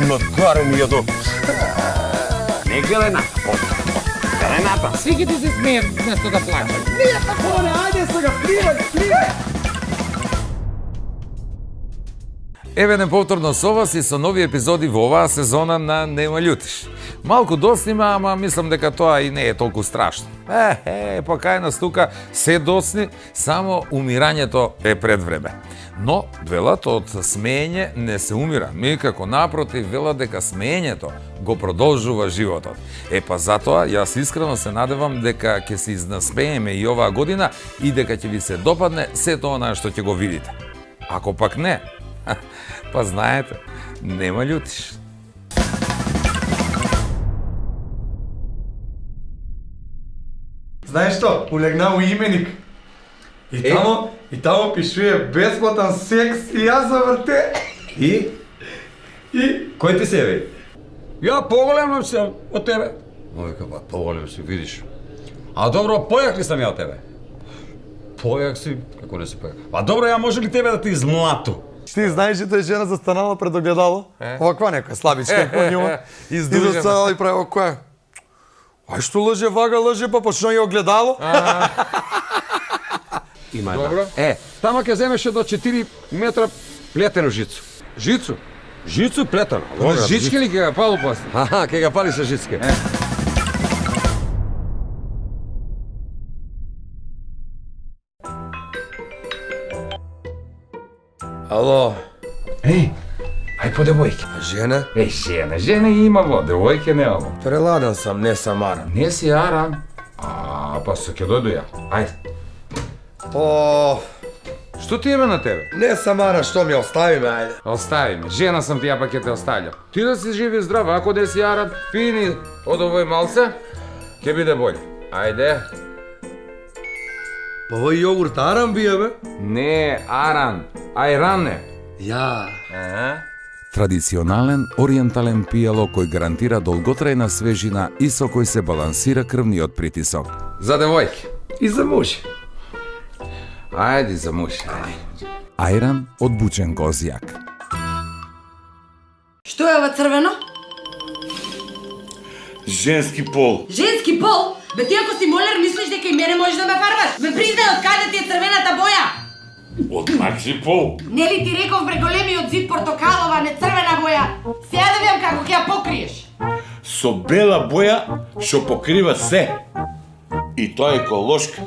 Накарани ја до... Не гледай на Рената, сите се смеят вместо да плачат. Не, тако не, ајде сега, сливај! Еве не повторно со вас и со нови епизоди во оваа сезона на Нема љутиш. Малку доснима, ама мислам дека тоа и не е толку страшно. Покај нас тука се досни, само умирањето е пред време. Но велат од смеење не се умира, никако напротив велат дека смеењето го продолжува животот. Па затоа јас искрено се надевам дека ќе се изнасмееме и оваа година и дека ќе ви се допадне сето она што ќе го видите. Ако пак не, па знаете, нема љутиш. Знаеш што, улегна у именик. И тамо пишуе бесплатен секс и јас заврте. И? Кој ти се, бе? Ја поголем се од тебе. Вика, па поголем си, видиш. А добро, појак ли сам ја од тебе? Појак си? Како не си појак? Па добро, ја може ли тебе да ти измлату? Ти знаеш че тој жена застанала пред огледало? Оваква некоја слабичка по њума. Издушена и прави која. Ај што лъже вага, лъже, па почна и огледало. Има една. Тама ќе земеше до 4 метра плетено жицу. Жицу? Жицу плетено? Жички ли ќе ја палу после? Аха, ќе ga пали sa жицке. Ало, Ај по девојке. жена? Жена имаво, девојке немаво. Преладен сам, не сам Аран. Не си Аран. Па се ќе дојду ја. Ајде. О, Што ти еме на тебе? не сам Аран, што ми остави ме, ајде. Остави ме. Жена сам ти ја па ќе те оставljam. Ти да си живи здрав, ако не си Аран, пини од овој малце, ќе биде боље. Ајде. Па овој јогурт Аран бија, бе? Не, Аран. Ајране. Ја. Традиционален ориентален пијало кој гарантира долготрајна свежина и со кој се балансира крвниот притисок. За девојки. И за муж. Ајде за муж. Ајде. Ајран од бучен козјак. Што е ова црвено? Женски пол. Женски пол? Бе ти ако си молер мислиш дека и мене можеш да ме фарбаш? Ме признај од каде ти е црвената боја? Од Макси пол. Нели ти реков бре големиот зид портокалова, не црвена боја? Сега да видам како ќе ја покриеш. Со бела боја што покрива се. И тоа е еколошка.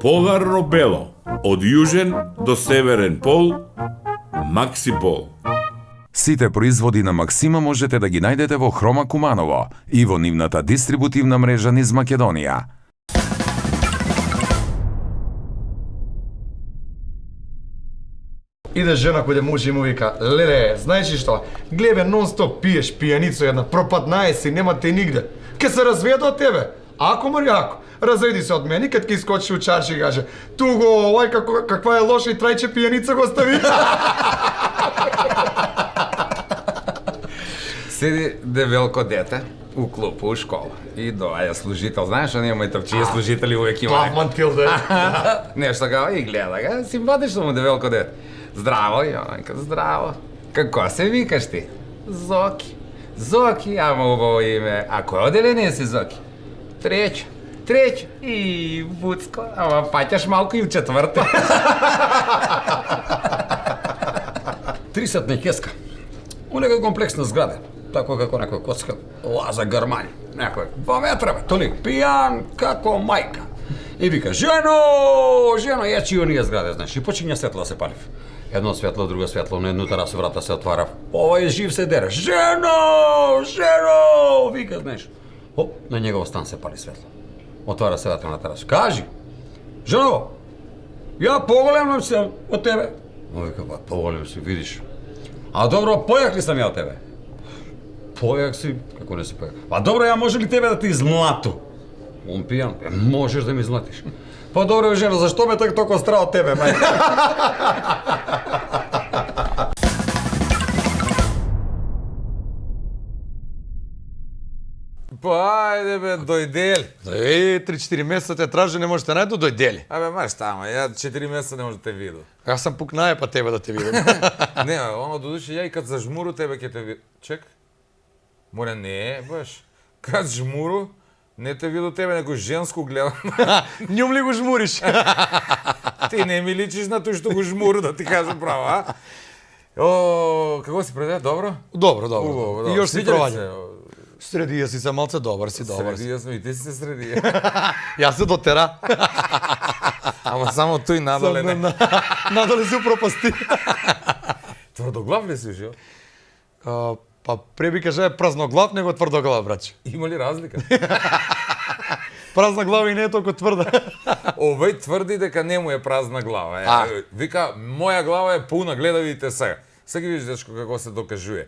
Поларно бело. Од јужен до северен пол. Макси пол. Сите производи на Максима можете да ги најдете во Хрома Куманово и во нивната дистрибутивна мрежа низ Македонија. Иде жена кој муж и му вика, леле, знаеш ли што? Глебе, нон-стоп пиеш пијаница една, пропаднаje си, нема те нигде. Ке се разведа од тебе. Ако мори ако, разведи се од мене, кад ке искочи у чарши и каже, туго, овај каква е лоша и трајче пијаница го стави. Седи девелко дете у клупу у школа и доаѓа служител. Знаеш, оние мои топчија служители увек има. Плав Матилде. Нешто га и гледа га, симпатично му девелко дете. Здраво, јонка, здраво. Како се викаш ти? Зоки. Зоки, ама убаво име. А кој оделение си, Зоки? Тречо. И Буцко, ама паќаш малку и у четврте. 30 кеска. У некој комплексна зграда. Тако како некој коцка Лаза Гармани. Некој 2 метра, бе, толик пијан како мајка. И вика, жено, јачи оние зграде, знаеш, и почиња светло да се пали. Едно светло, друго светло, на едната раз врата се отвара. Овој жив се дере. Жено! Вика, знаеш. Оп, на негов стан се пали светло. Отвара се врата на терасу. Кажи, жено, ја поголем се од тебе. Вика, па поголем си, видиш. А добро, појак ли сам ја од тебе? Појак си? Како не си појак? Па добро, ја може ли тебе да ти измлату? Он пијан? Можеш да ми измлатиш. Па добро, жена, зашто ме так толку страх од тебе, мајка? Па ајде бе, Абе, дојдели. 3-4 месеца те тражи, не можете најду дојдели. Абе, маш тама, ја 4 месеца не може да те видам. Јас сам пук најпа тебе да те видам. Не, оно додуше ја и кад зажмуру тебе ќе те видам. Чек. Море не, баш. Кад жмуру, не те виду тебе, него женско гледам. Njom ли го жмуриш? Ти не ми личиш на тој што го жмуру, да ти кажам право, а? О, како си преде? Добро? Добро, добро. Убаво, И још си Свиѓа ли проваѓа. се? Средија си се малце добар си, добар си. Средија сме и ти си се средија. Јас се дотера. Ама само тој надале не. Надале се упропасти. Тврдоглав ли си уште? Па преби кажа е празноглав него тврдоглав, браќе. Има ли разлика? Празна глава и не е толку тврда. Овој тврди дека не му е празна глава. Вика, моја глава е пуна, гледа видите сега. Сега видиш дечко како се докажува.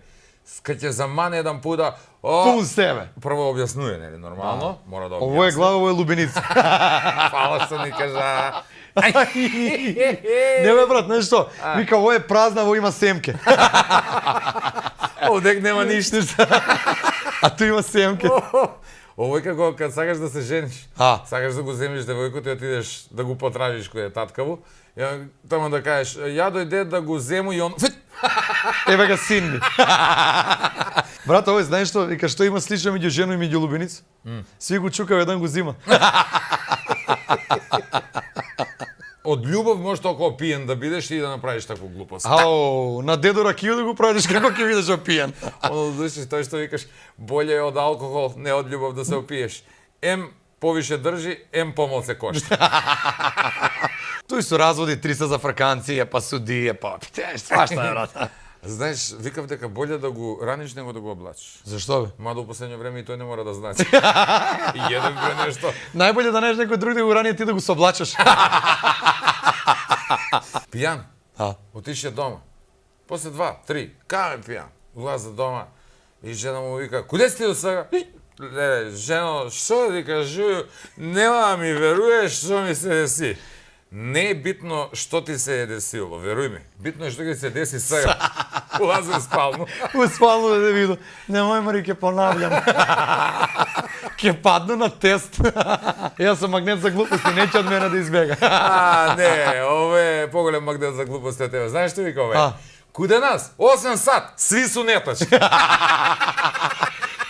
Кај ќе замане еден пуда, Пун себе. прво објаснуе, нели, нормално, мора да објасни. Ово е глава, ово е лубеница. Фала што ни кажа. Не бе брат, знаеш што? Вика, ово е празна, ово има семке. Овдек нема ништо. А ту има семке. Овој како кад сакаш да се жениш, А. сакаш да го земиш девојкото и отидеш да го потражиш кој е таткаво, тама да кажеш, ја дојде да го зему и он... Еве га син ми. Брат, овој знаеш што? Вика, што има слично меѓу жена и меѓу лубеница? Сви го чукав, еден го зима. Од љубов можеш толку пиен да бидеш и да направиш таква глупост. Ау, на дедо ракију да го правиш како ќе видиш опиен. Оно души тој што викаш, боле е од алкохол, не од љубов да се опиеш. Ем повише држи, ем помал се кошта. Тој се разводи 300 за фраканција, па судија, па свашта е, брат. Знаеш, викав дека боле да го раниш него да го облачиш. Зашто бе? Мада у последно време и тој не мора да значи. И еден бре нешто. Најболje да најдеш некој друг да го рани, ти да го соблачаш. Пијан. А. Отише дома. После 2-3, кај пијан. Улаза дома и жена му вика, куде си ти до сега? Леле, жено, шо ти кажу, нема да ми веруеш што ми се деси. Не е битно што ти се е десило, веруј ми. Битно е што ќе се деси сега. Улази у спалну. Успално да те виду. Немој, Мари, ќе понавljam. Ќе падну на тест. Јас сум магнет за глупости, неќе од мене да избега. Не, ове е поголем магнет за глупости од тебе. Знаеш што вика ове? А. Куде нас? 8 сат, сви су нетачки.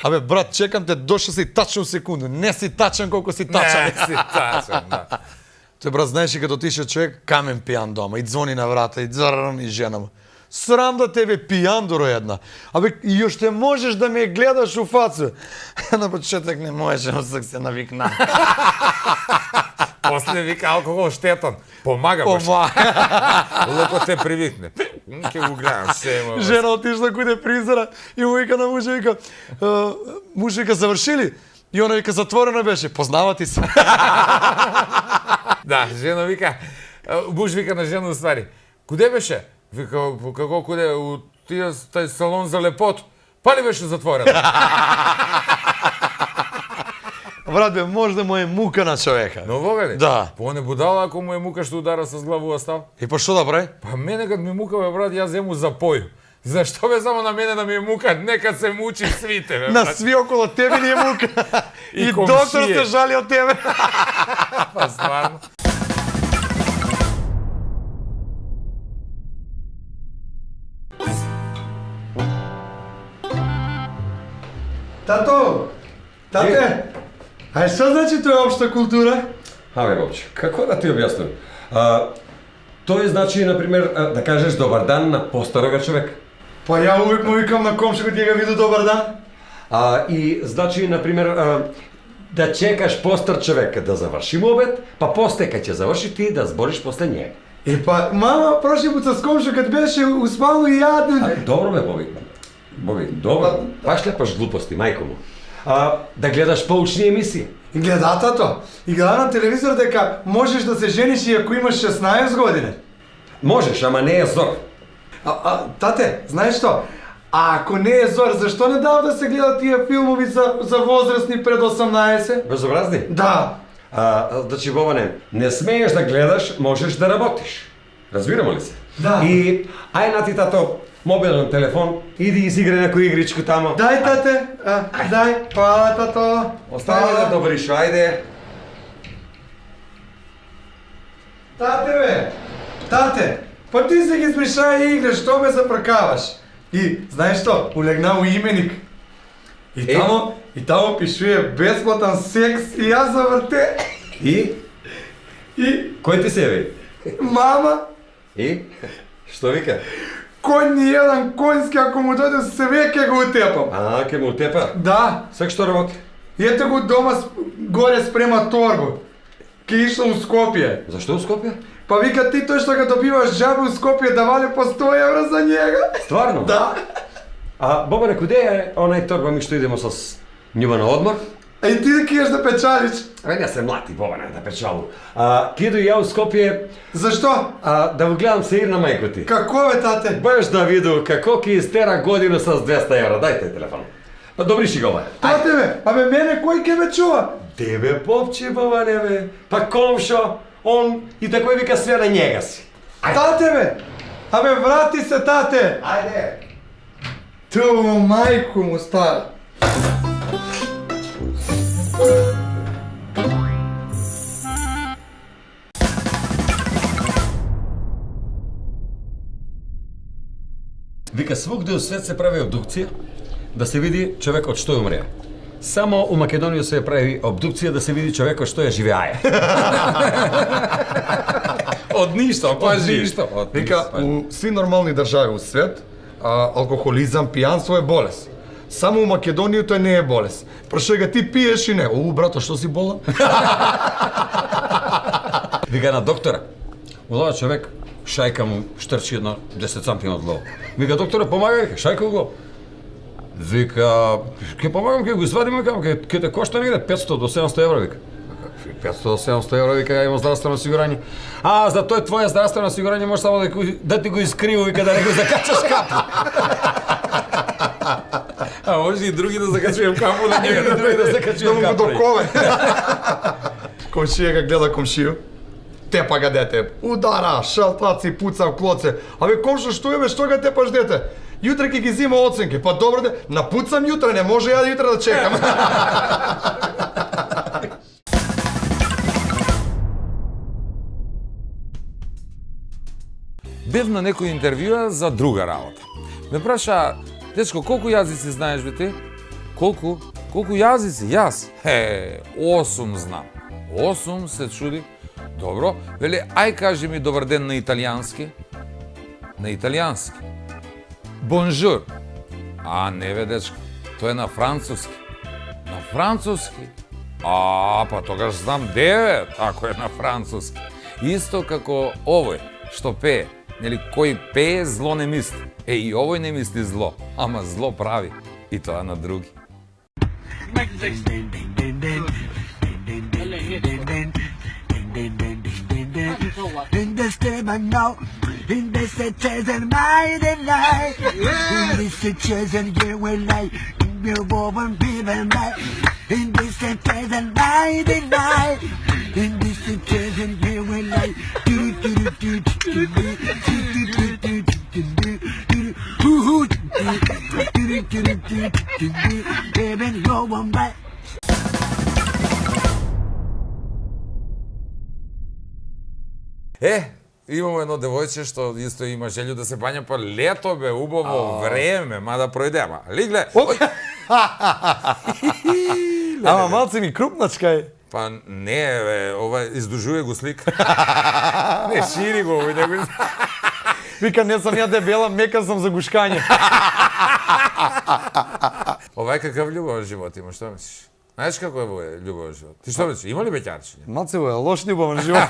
Абе, брат, чекам те, дошо си тачно секунду. Не си тачен колку си тачен. Не си тачен, да. Тој, брат, знаеш и като отише човек камен пијан дома и звони на врата и дзрррн и жена му. Срам да тебе пијан доро една. Абе, и уште можеш да ме гледаш у фацу. На почеток не можеш, но сак се навикна. После вика алкохол штетан. Помага баш. Луко те привикне. Ке го гледам, се има. Жена отишла куде призора и му вика на мужа, вика, муж вика, завршили? И она вика, затворено беше. Познава ти се. Да, жена вика, муж вика на жена уствари. Куде беше? Вика, како куде? У тај салон за лепото. Па ли беше затворено? Брат, бе, можда му е мука на човека. Но вога ли? Да. По не будала ако му е мука што удара с главува став? И па што да прави? Па мене кад ми мука, бе, брат, јас зему запоју. Зашто бе само на мене да ми е мука? Нека се мучи свите, бе, На брат. сви около тебе ни е мука. И И доктор комшије. се жали од тебе. Па стварно. Тато! Тате! А што значи тоа општа култура? Абе, Бобче, како да ти објаснам? Тој значи, например, да кажеш добар дан на постарога човек. Па ја увек му викам на комшикот ќе го виду добар дан. И значи, например, да чекаш постар човек да заврши му обед, па после кога ќе заврши ти да збориш после njega. И па, мама, прошли пут с комшикот беше успално и јаден. Добро бе, Боби. Боби, добро. Пак лепаш глупости, мајко му. Да гледаш поучни емисии. И гледа тато. И гледа на телевизор дека можеш да се жениш и ако имаш 16 години. Можеш, ама не е зор. Тате, знаеш што? А ако не е зор, зашто не дава да се гледат тие филмови за возрастни пред 18? Безобразни? Да. Значи, Бобане, не смееш да гледаш, можеш да работиш. Разбираме ли се? Да. И ај на ти тато мобилен телефон, иди изиграј некој игричку тамо. Дай, тате, дай, хвала, тато. Остави да добриш, ајде. Тате, бе! Тате! Па ти се ги смешај и играш, што ме запракаваш? И, знаеш што, улегна у именик. И тамо пишуе бесплатен секс и јас заврте. И? Кој ти се ви? Мама, И? Што вика? конј ни еден конјски, ако му дојде све ке го утепам. Ке му тепа? Да, Сек што работи? и ето го дома горе спрема торбу. Ке ишло у Скопје. Зашто у Скопје? Па вика ти тој што ga добиваш џабе у Скопје давале по 100 евра за njega. Стварно? Да. А Бобане, куде е онај торба ми што идемо с њума на одмор? А и ти да киеш да печалиш. Не се млати, Бобане, да печалу. Киду и ја у Скопје, Зашто? да го гледам сеир на мајко ти. Како бе, тате? Баш да виду како ки истера годину с 200 евра. Дајте телефон. Добри си го, бе. Тате бе, абе мене кој ке ме чува? Тебе, попче, Бобане, бе. Па комшо, он и такој вика све на njega си. Тате бе! Абе врати се, тате! Ајде. Ту, мајку му стара. Вика, свugde у свет се прави обдукција да се види човекот што умре. Само у Македонија се прави обдукција да се види човекот што ја живеае. Од ништо, па ништо. Вика, у сви нормални држави у свет, алкохолизам, пијанство е болест. Само у Македонија тој не е болест. Прашај ga ти пиеш и не. Брато, што си болен? Вика на доктора. Улова човек, шајка му штрчи едно 10 сантима од лово. Вика, доктора, помагај, шајка го. Вика, ке помагам, ке го извадим, ке те кошта негде 500 до 700 евра, вика. 500 до 700 евра, вика, ја имам здравствено осигурање. За тој твое здравствено осигурање може само да ти го искриву, вика, да не го закачаш капу. Може и други да закачуjem капу на Други njega. да закачувам Да му капу. го докове. Комшија ga гледа комшију. Тепа ga дете. Удара, шалтаци, пуца, клоце. Абе комшо, што е бе, што ga тепаш дете? Јутре ќе ги зима оценки. Па добро де, напуцам јутре, не може ја јутре да чекам. Бев на некој интервјуа за друга работа. Ме праша, дечко, колку јазици знаеш бе ти? Колку? Колку јазици? Јас? 8 знам. 8 се чуди. Добро. Вели, ај кажи ми добар ден на италијански. На италијански. Бонжур. Не бе, дечко. Тоа е на француски. На француски? Па тогаш знам 9, ако е на француски. Исто како овој, што пее. Нели, кој пее, зло не мисли. И овој не мисли зло, ама зло прави. И тоа на други. In the statement now, in the stitches and my delight. In the stitches and you will like, in the woven people back. In the stitches and my delight. In the stitches and you will like, baby, go one back. Имamo едно девојче што исто има желју да се бања, па лето бе, убаво време, ма да пројдема. Лигле, Ама малце ми крупначка е. па не, бе, ова издужуе го слика. Не, шири го, овој него. Вика, не сам ја дебела, мека сам за гушкање. Ова е какав љубовен живот има, што мислиш? Знаеш како е љубовен живот? Ти што мислиш, има ли беќарчиња? Малце е лош љубовен живот.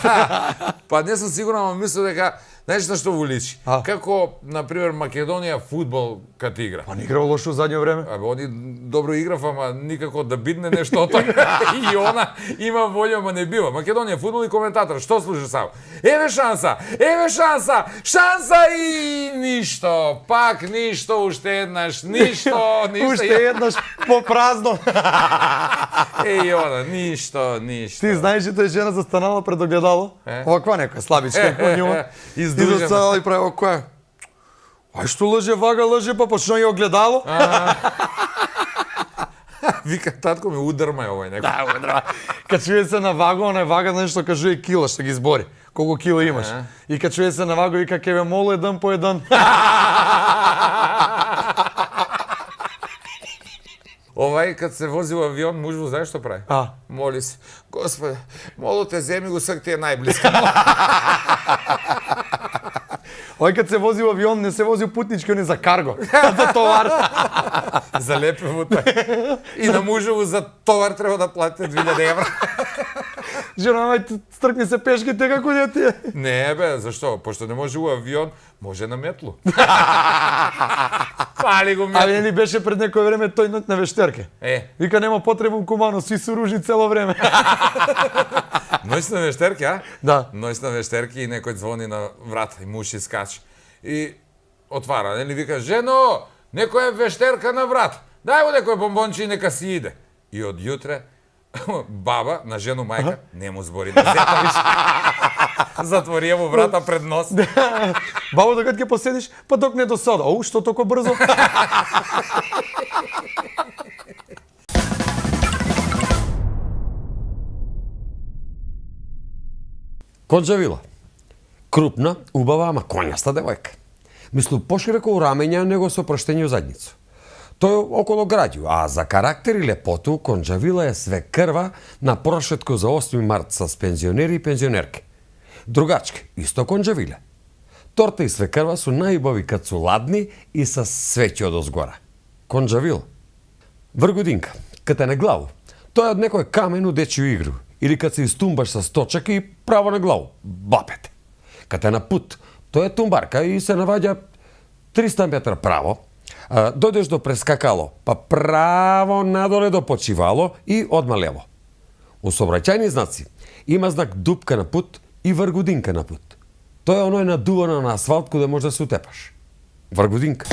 Па не сум сигурен, ама мислам дека, знаеш на што во личи? Како, например, Македонија фудбал кад игра. Па не играл лошо у задњо време. Абе, они добро играв, ама никако да бидне нешто од тоа. И она има волја, ама не бива. Македонија фудбал и коментатор, што служи само? Еве шанса, шанса и ништо. Пак ништо, уште еднаш, ништо. Уште еднаш по празно. Еј, она, ништо. Ти знаеш ли тој жена застанала пред огледало? Оваква некоја слабичка, по њу. Дужа. да става и прави која. Ај што лъже вага, лъже, па почна и огледало. Вика, татко ми удрма овој некој. Да, удра. Кад чуе се на вага, она е вага нешто кажува кила, што ги збори. Колку кила имаш. И кад чуе се на вага, вика, ке ве молу еден по еден. Овај кад се вози во авион, мужу знаеш што прави? А. Моли се. Господи, молу те земи го сак ти е најблиска. Ој кад се вози во авион, не се вози у путнички, он е за карго. За товар. Залепе во тој. И на мужеву за товар треба да платите 2000 евра. Жена, мај, стркни се пешки, те како не ти е. Не бе, зашто? Пошто не може у авион, може на метлу. Пали го метлу. Абе, нели беше пред некој време тој ноќ на вештерке. Вика, нема потребу кумано, сви су ружни цело време. Ноќ на вештерки, а? Да. Ноќ на вештерки и некој звони на врата и муж искача. И отвара, нели вика, жено, некоја вештерка на врат. Дај му некој бомбонче и нека си иде. И од јутре баба на жену мајка не му збори на зета више. Затвори му врата пред нос. Бабо, докато ќе поседиш, па док не досада. Оу, што толку брзо? Конџавила. Крупна, убава, ама коњаста девојка. Мислу пошироко у рамења, него со прштење у задницу. Тој е около граѓу, а за карактер и лепоту Конџавила е све крва на прошетко за 8 март с пензионери и пензионерки. Другачки, исто Конџавиле. Торта и све крва су најубави кад су ладни и со свеќе од озгора. Конџавила. Вргудинка, кад е на главу, тоа е од некој камен у дечју игру, или кад се истумбаш со сточак и право на главу, бапете. Кад е на пут, тоа е тумбарка и се наваѓа 300 метра право, дојдеш до прескакало, па право надоле до почивало и одма лево. У сообраќајни знаци има знак дупка на пут и вргудинка на пут. Тоа е оној надувано на асфалт каде може да се утепаш. Вргудинка.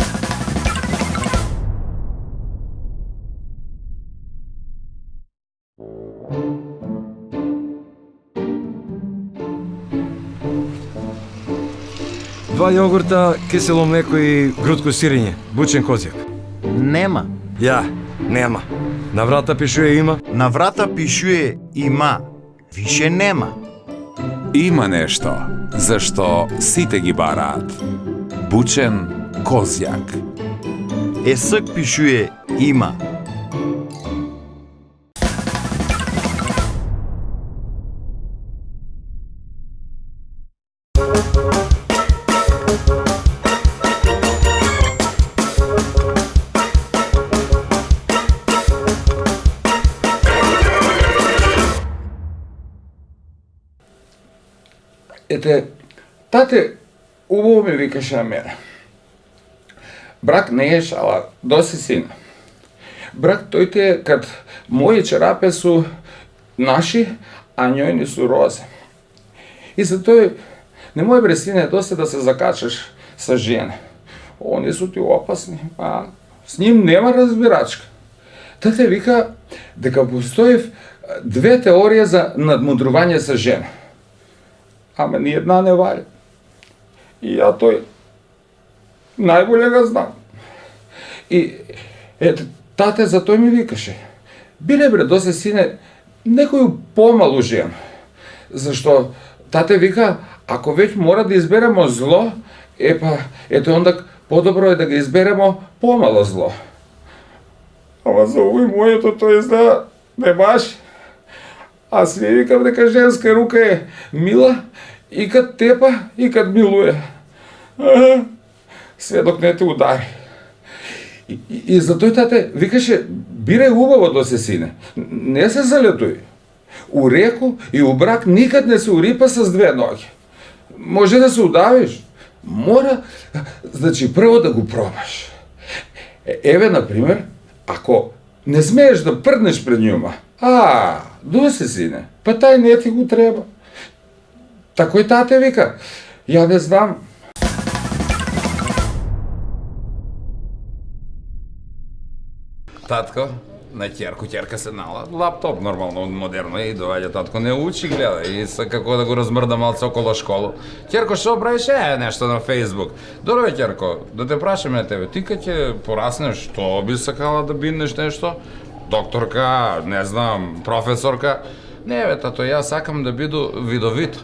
Два јогурта, кисело млеко и грудко сирење, бучен козјак. Нема. Ја, нема. На врата пишуе има. На врата пишуе има. Више нема. Има нешто, зашто сите ги бараат. Бучен козјак. Есак пишуе има. Ете, тате убаво ми викаше на мене. Брак не е шала, доси сина. Брак тој те е кад мои чарапе су наши, а њојни су розе. И за тој, немој бре сине, доста да се закачаш со жене. Они су ти опасни, а с ним нема разбирачка. Тате вика дека постои две теорија за надмудрување со жена. Ама ни една не вали. И ја тој најболе ga знам. И ете, тате за тој ми викаше. Биле бре, досе сине, некоju помалу жена. Зашто тате вика, ако веќе мора да изберемо зло, ето онда подобро е да го изберемо помало зло. Ама за овој мојето тој изгледа не баш. Аз ви викам дека женска рука е мила и кад тепа и кад милуе. Све док не те удари. И за тој тате викаше, бирај убаво досе сине, не се залетуј. У реку и у брак никад не се урипа с две ноги. Може да се удавиш, мора, значи прво да го пробаш. Еве, например, ако не смееш да прднеш пред њума, досе сине, па тај не ти го треба. Такој тате вика, ја не знам. Татко, на ќерку, ќерка се нала, лаптоп нормално, модерно е и доаѓа татко не учи, гледа и са како да го размрда малце около школу. Ќерко, што правиш? Нешто на Фейсбук. Добре, ќерко, да те прашаме тебе, ти кога ќе пораснеш, што би сакала да биднеш нешто? Докторка, не знам, професорка? Не, бе, тато, јас сакам да биду видовита.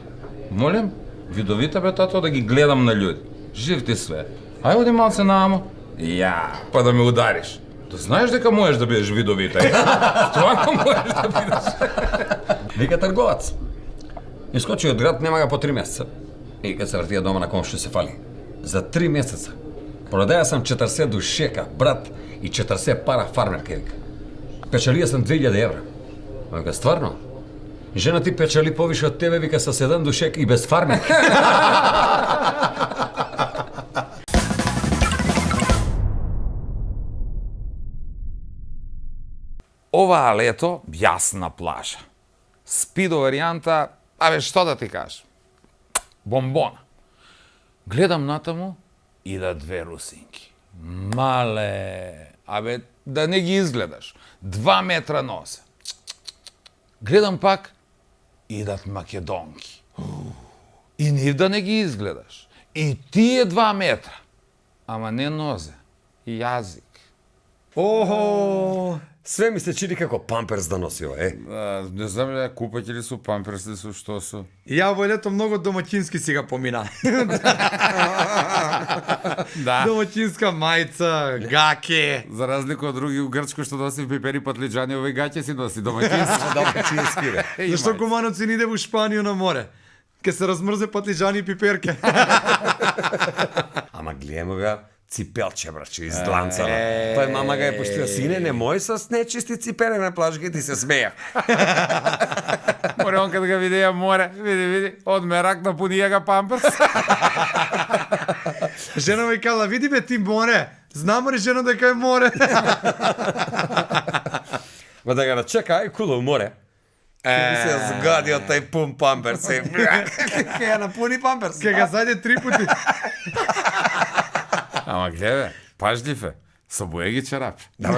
Молим? Видовита, бе, тато, да ги гледам на луѓе. Жив ти све. Ај оди малце намо. Ја, па да ме удариш. Да знаеш дека можеш да бидеш видовита, е? Стварно можеш да бидеш. Вика трговац. Искочи од град, нема га по 3 месеца. И кога се вртија дома на комши се фали. За 3 месеца. Продаја сам 40 душека, брат, и 40 пара фармерка, вика. Печалија сам 2000 евра. Вика, стварно? Жена ти печали повише од тебе, вика, со 7 душек и без фармерка. Оваа лето, јасна плажа. Спидо варијанта, абе што да ти кажам? Бомбона. Гледам натаму, идат две русинки. Мале, абе, да не ги изгледаш. 2 метра носе. Гледам пак, идат македонки. И нив да не ги изгледаш. И тие 2 метра. Ама не нозе, јазик. Охо! Све ми се чини како памперс да носи ова, е. Не знам ли, купаќе ли су памперси су, што су? Ја во лето многу домаќински си ga помина. Да. Домаќинска мајца, гаке. За разлика од други у Грчко што носи пипери патлиџани, овој гаќе си носи домаќински. Домаќински, бе. Зашто куманоци не иде во Шпанија на море? Ке се размрзе патлиџани и пиперке. Ама гледамо га, ципелче, браче, издланцано. Тој мама га е пуштила, сине, не мој со нечисти ципеле на плажга и ти се смеја. Море, он кад га видеја море, види, од мерак на пунија га памперс. Жена ми кала, види бе ти море. Знамо ли жена дека е море? Ма да га начека, ај куло море. Ке се згади од тај пун памперс. Ке ја напуни памперс. Ке га зајде 3 пути. Ама гледа, пажлив е, со боеги чарапи. Да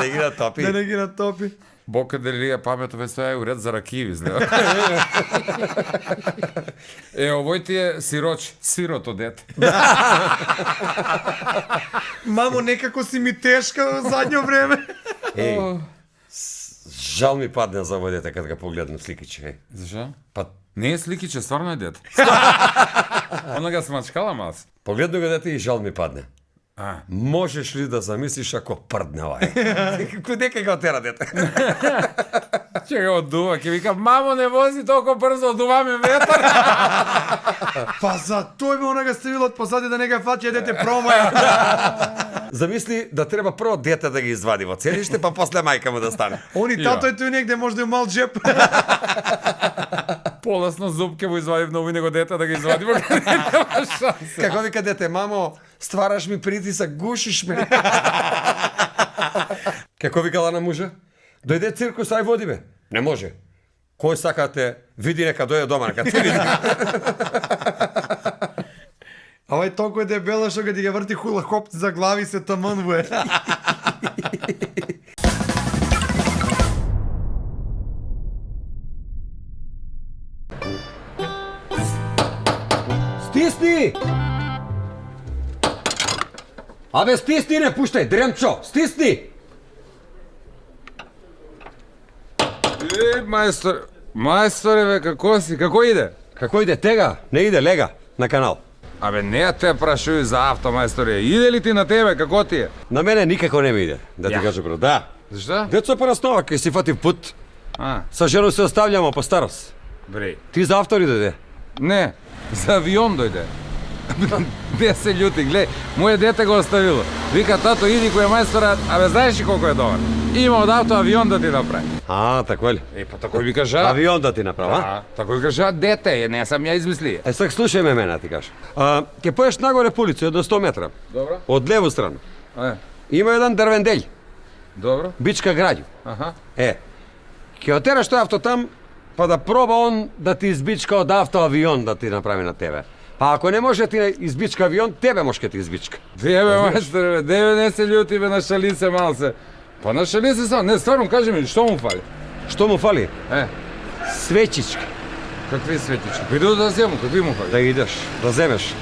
не ги натопи. Да не ги натопи. Бока дали е паметове стоја уред за ракиви, знае. Овој ти е сироч, сирото дете. Мамо, некако си ми тешка во задњо време. Жал ми падне за овој дете кад го погледнам сликиче. Зашо? Па Не е сликиче, стварно е дете. Она га смачкала малце. погледнам го дете и жал ми падне. А. Можеш ли да замислиш ако прдне овај? Куде ке го тера дете? Ќе го одува, ќе вика, мамо, не вози толку брзо, одуваме ветар. Па за тој бе онага ставил од позади да не га фати дете промаја. Замисли да треба прво дете да ги извади во целиште, па после мајка му да стане. Они тато е тој негде може да е мал джеп. Полесно зуб ќе го извади нови него дете да ги извади, нема шанса. Како вика дете, мамо, ствараш ми притисак, гушиш ме. Како викала на мужа? Дојде циркус, ај води бе. Не може. Кој сака те види, нека дојде дома, нека те види. Авај толку е дебела што ги врти хула хоп за глави се таманвуе. Стисни! Абе, стисни, не пуштај, дремчо, стисни! Мајсторе, бе, како си? Како иде? Како иде тега? Не иде, лега, на канал. Абе, не те прашуј за авто, мајсторе. Иде ли ти на тебе, како ти е? На мене никако не ми иде, да ти Ја. кажа бро, да. Зашто? Деца пораснова, кај си фатив пут. А, Со жену се оставljamo по старост. бре. Ти за автори дојде. Не, за авион дојде. Не се љути, глеј, моје дете го оставило. Вика, тато, иди кој е мајстора, абе, знаеш ли колко е добар? Има од авто авион да ти направи. А, тако ли? Па тако ми кажа. Авион да ти направа? А, тако ми кажа дете, не сам ја измисли. Сак слушај ме мене, ти кажа. Ке поеш нагоре по улица, до 100 метра. Добро. Од леву страна. Е, Има еден дрвен делј, добро. бичка граѓу. Аха. Ке отераш тој авто там, па да проба он да ти избичка од авто авион да ти направи на тебе. Па ако не може да ти избичка авион, тебе може ке ти избичка. Дебе, мајсторе, дебе, не се љути, бе, нашали се малце. Па нашали се сам, не, стварно, кажи ми, што му фали? Што му фали? Свечички. Какви светички? Иду да зему, какви му фали? Да идеш, да земеш.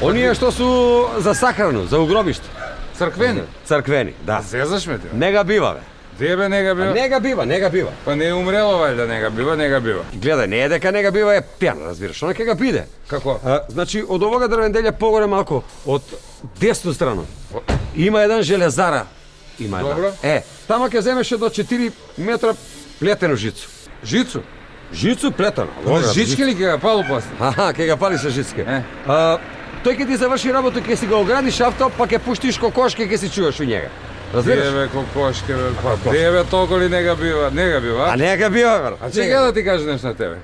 Оние што су за сахарно, за угробиште. Црквени? Црквени, да. Зезаш ме те? Не га бива, бе. Тебе не га бива? Не га бива. Па не е умрело, вајда, не га бива. Гледај, не е дека не га бива, е пјан, разбираш. Она ке га биде. Како? Значи, од овога дрвенделја погоре малку, од десно страно. Има еден железара. Има една. Добро. Тама ќе земеше до 4 метра плетено жицу. Жицу? Жицу плетено. Жички ли ќе га палу после? Аха, ќе га пали со жицке. Тој ќе ти заврши работа, ќе си го оградиш авто, па ќе пуштиш кокошке, ќе си чуваш у njega. Разбираш? Тебе кокошке, бе, па тебе толку ли не га бива? Не га бива, А не га бива, бе. А чекай да ти кажа нешто на тебе.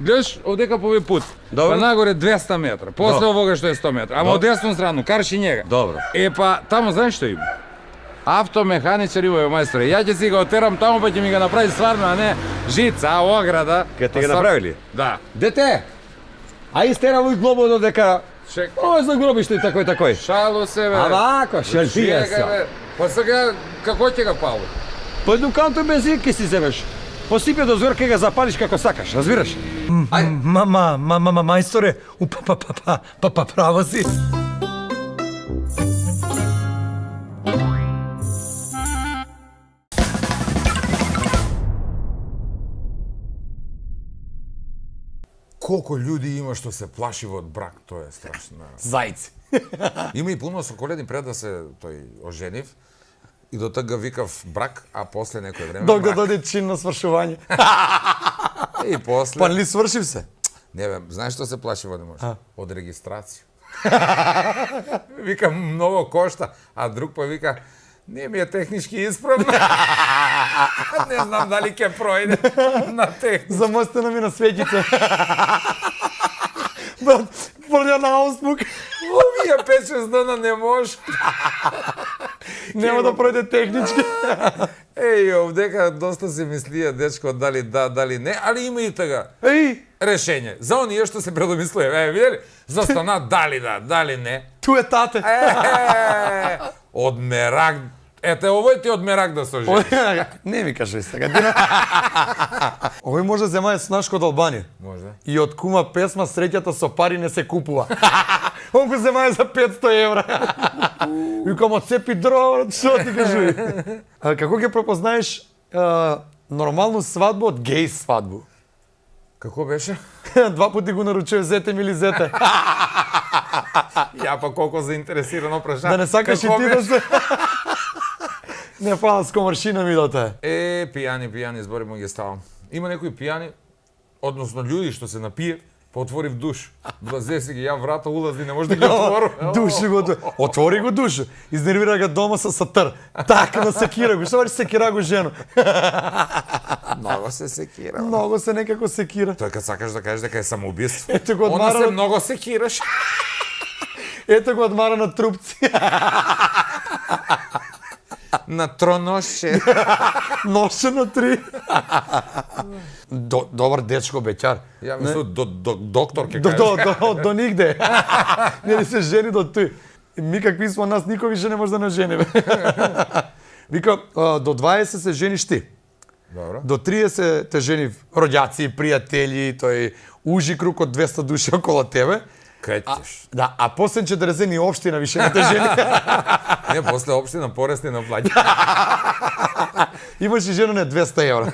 Гледаш, овдека по овој пут, Добро. па нагоре 200 метра, после овога што е 100 метра, ама од десну страну, карши njega. Добро. Па, тамо знаеш што има? Автомеханичар има мајсторе. Ја ќе си го отерам таму, па ќе ми го направи стварно, а не жица, а ограда. Ке ти го направили? Да. Дете, а истера овој глободо дека Чек. Ово е за гробиште и такој. Шало се, бе. А вако, шалфија Чекај, се. бе. Па сега, како ќе ga палу? Па едну канто бензин ке си земеш. Посипе до зор ке ga запалиш како сакаш, разбираш? Мајсторе, право си. Колко луѓе има што се плашиво од брак, тоа е страшно. Зајци. Има и пуно соколеди пред да се тој оженив и до тога викав брак, а после некој време Док да брак. дојде чин на свршување. И после... Па ли свршив се? Не бе, знаеш што се плашиво не може? Од регистрација. Вика, многу кошта, а друг па вика, не ми е технички исправно. Не знам дали ќе пројде на технички. Замостена ми на светица. Брат, прља на ауспук. Овие 5-6 дана не може. Нема да пројде технички. Еј, овдека доста се мислија, дечко, дали да, дали не, али има и тага. Еј, Решење. За оние што се предомислија. Видели? За стана дали да, дали не. ту е тате. Од мерак. Ете, овој ти од мерак да се ожени. Не ми кажи сега. Овој може да земае Снашко од Албанија. Може. И од кума песма Среќата со пари не се купува. Он го земае за 500 евра. Викам, отцепи дрова, што ти кажи? Како ќе пропознаеш нормалну свадбу од геј свадбу? Како беше? 2 пати го наручев зете ми или зете. Ја па колко заинтересирано праша. Да не сакаш и Како ти да беше? се... Не фала с комаршина ми доте. Пијани збори му ги ставам. Има некои пијани, односно луѓе што се напијат, па отвори в душ. Влезе си ги ја врата, улази, не може да ги отвори. Души го, отвори го душу. Изнервира го дома со сатр. Така да секира го. Што баш секира го жено? Много се секира. Много се некако секира. Тој кад сакаш да кажеш дека е самоубиство. Ето го Она одмара се многу секираш. Ето го одмара на трупци. На троноше. Ноше на 3. Добар дечко беќар. Ја мислам доктор ке кажеш. До нигде. Не ли се жени до тој. Ми какви смо нас никој више не може да не жениме. Вика, до 20 се жениш ти. Добро. До 30 те жени роѓаци, пријатели, тој ужи круг од 200 души околу тебе. Кај ćeš. Да, а после 40 ни општина више не те жени. Не, после општина порасти на плаќа. Имаш и жена на 200 евра.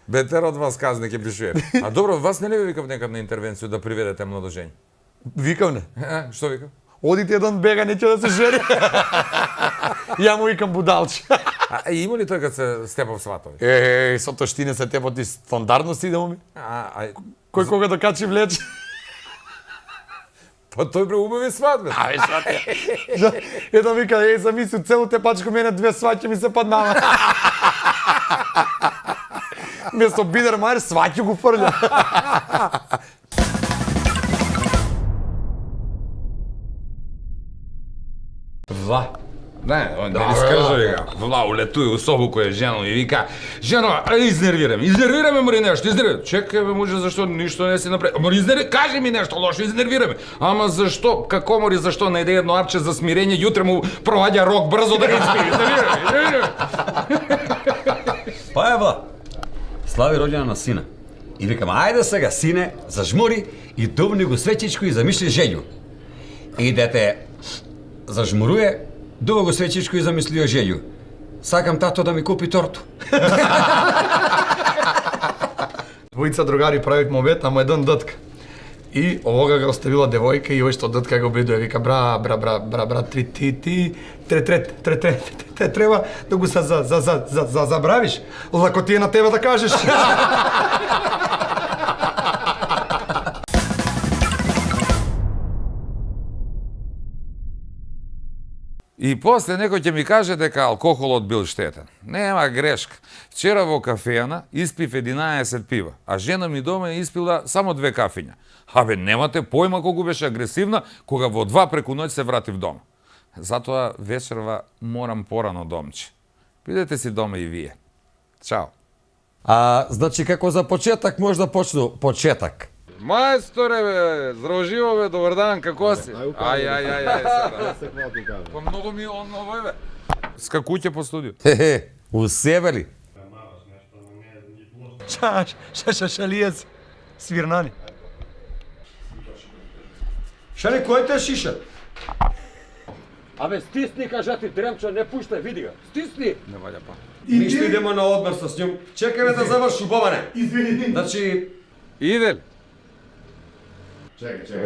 Бетер од вас казне ќе пишуе. А добро, вас не ли ви викав некад на интервенцiju да приведете младожени? Викам не. Што викав? Одите еден бега, неќе да се жени. Ја му викам будалче. А има ли тој кад се степав сватови? Со тоштине се тепот и стандардно си идемо ми. Кој кога да качи влече. Па тој бре убави сватбе. Еден вика, замисли, цело те пачко мене 2 сваќи ми се паднава. Место бидермајер сваќи го фрља. Не, он не скажи ga. Вла улетuje u sobu koju je ženu i vika ženo, iznervira me mori nešto, iznervira. Čekaj me muže, zašto ništa ne si napravio? Mori, kaži mi nešto loše, iznervira me. Ama zašto, kako mori, zašto ne ide jedno apče za smirenje, jutra mu provađa rok brzo da ga ispije, iznervira me. Pa evo, slavi rođena na sina. I vikam, ajde сега, sine, zažmuri i duvni go svećičku i zamišlji želju. I dete zažmuruje, duva go svećičku i zamislio želju. Sakam tato da mi kupi tortu. Dvojica drugari pravit mu obet, ама jedan дътка. И овога ga оставила девојка и овој што дътка го обидува, вика бра, ти треба да го забравиш, лако ти е на тебе да кажеш. И после некој ќе ми каже дека алкохолот бил штетен. Нема грешка. Вчера во кафејана испив 11 пива, а жена ми дома испила само 2 кафиња. Абе, немате појма колку беше агресивна кога во 2 преку ноќ се вратив дома. Затоа вечерва морам порано домче. Бидете си дома и вие. Чао. Значи, како за почеток може да почну почеток. Мајсторе, бе, здраво живо, бе, добар дан, како си? Ај, сега. Па многу ми он овој, бе. Скакуќе по студио. У себе ли? Шалиец, свирнани. Шали, кој те шиша? Абе, стисни, кажа ти, Дремчо, не пуштай, види га. Стисни! Не ваѓа па. Ништо идемо на одмор с njom. Чекаме да заврши убаване. Извини. Значи, Иде ли?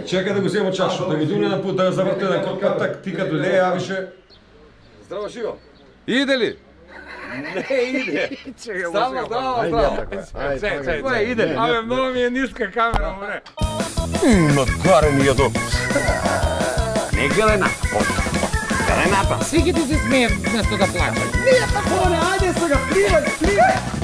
чекай да го взема чашо, да ми дуне на пут, да заврте на котка, так ти като леја јавише. Здраво, живо. Иде ли? Не иде. Само здраво. Чекај, иде. Абе, многу ми е ниска камера, бре. Нагарен јадо. Не гледай на. Гледай на. Сви ќе ти се смеат вместо да плачат. Ајде сега, скривај!